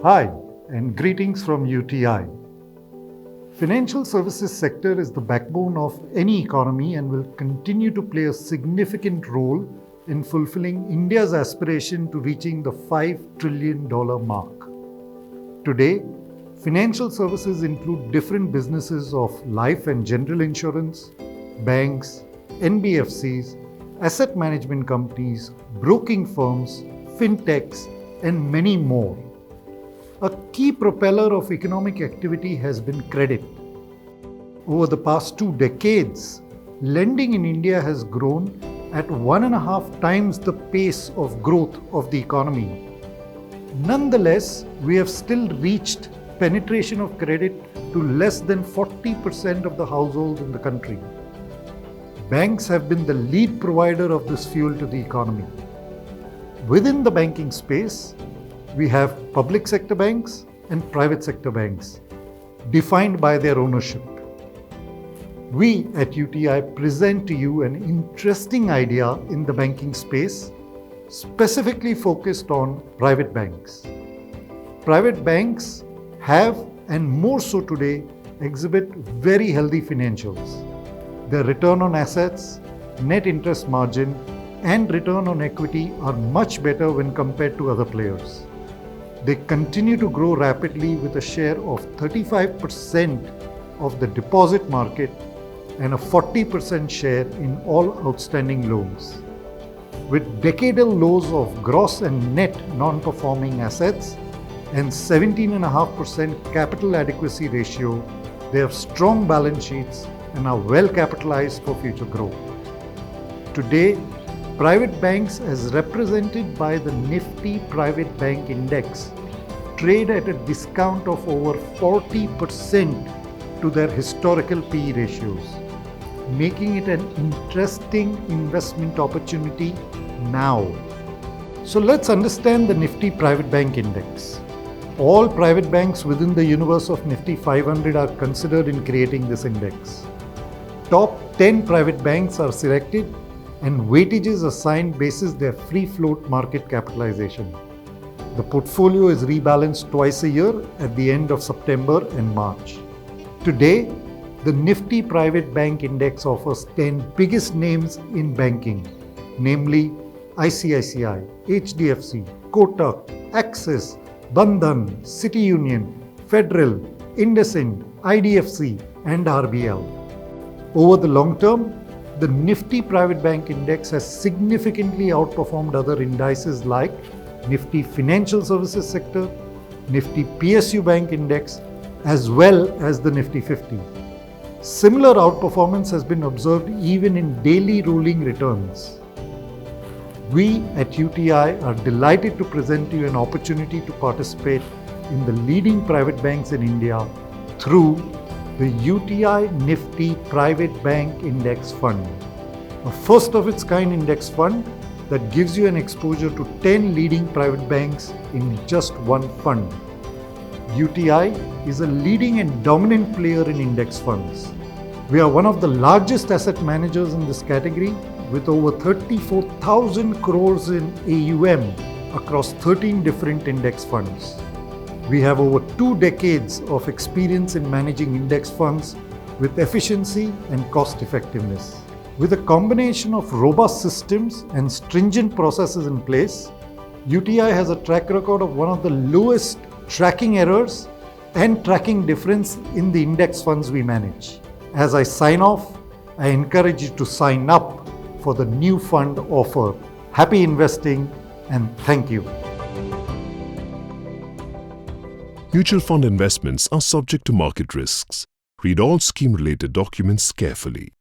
Hi, and greetings from UTI. Financial services sector is the backbone of any economy and will continue to play a significant role in fulfilling India's aspiration to reaching the $5 trillion mark. Today, financial services include different businesses of life and general insurance, banks, NBFCs, asset management companies, broking firms, fintechs, and many more. A key propeller of economic activity has been credit. Over the past 2 decades, lending in India has grown at 1.5 times the pace of growth of the economy. Nonetheless, we have still reached penetration of credit to less than 40% of the households in the country. Banks have been the lead provider of this fuel to the economy. Within the banking space, we have public sector banks and private sector banks, defined by their ownership. We at UTI present to you an interesting idea in the banking space, specifically focused on private banks. Private banks have, and more so today, exhibit very healthy financials. Their return on assets, net interest margin, and return on equity are much better when compared to other players. They continue to grow rapidly with a share of 35% of the deposit market and a 40% share in all outstanding loans. With decadal lows of gross and net non-performing assets and 17.5% capital adequacy ratio, they have strong balance sheets and are well capitalized for future growth. Today, private banks, as represented by the Nifty Private Bank Index, trade at a discount of over 40% to their historical PE ratios, making it an interesting investment opportunity now. So let's understand the Nifty Private Bank Index. All private banks within the universe of Nifty 500 are considered in creating this index. Top 10 private banks are selected and weightages assigned basis their free float market capitalization. The portfolio is rebalanced twice a year at the end of September and March. Today, the Nifty Private Bank Index offers 10 biggest names in banking, namely ICICI, HDFC, Kotak, Axis, Bandhan, City Union, Federal, IndusInd, IDFC, and RBL. Over the long term, the Nifty Private Bank Index has significantly outperformed other indices like Nifty Financial Services Sector, Nifty PSU Bank Index, as well as the Nifty 50. Similar outperformance has been observed even in daily rolling returns. We at UTI are delighted to present you an opportunity to participate in the leading private banks in India through the UTI Nifty Private Bank Index Fund, a first of its kind index fund that gives you an exposure to 10 leading private banks in just one fund. UTI is a leading and dominant player in index funds. We are one of the largest asset managers in this category with over 34,000 crores in AUM across 13 different index funds. We have over 2 decades of experience in managing index funds with efficiency and cost effectiveness. With a combination of robust systems and stringent processes in place, UTI has a track record of one of the lowest tracking errors and tracking difference in the index funds we manage. As I sign off, I encourage you to sign up for the new fund offer. Happy investing and thank you. Mutual fund investments are subject to market risks. Read all scheme-related documents carefully.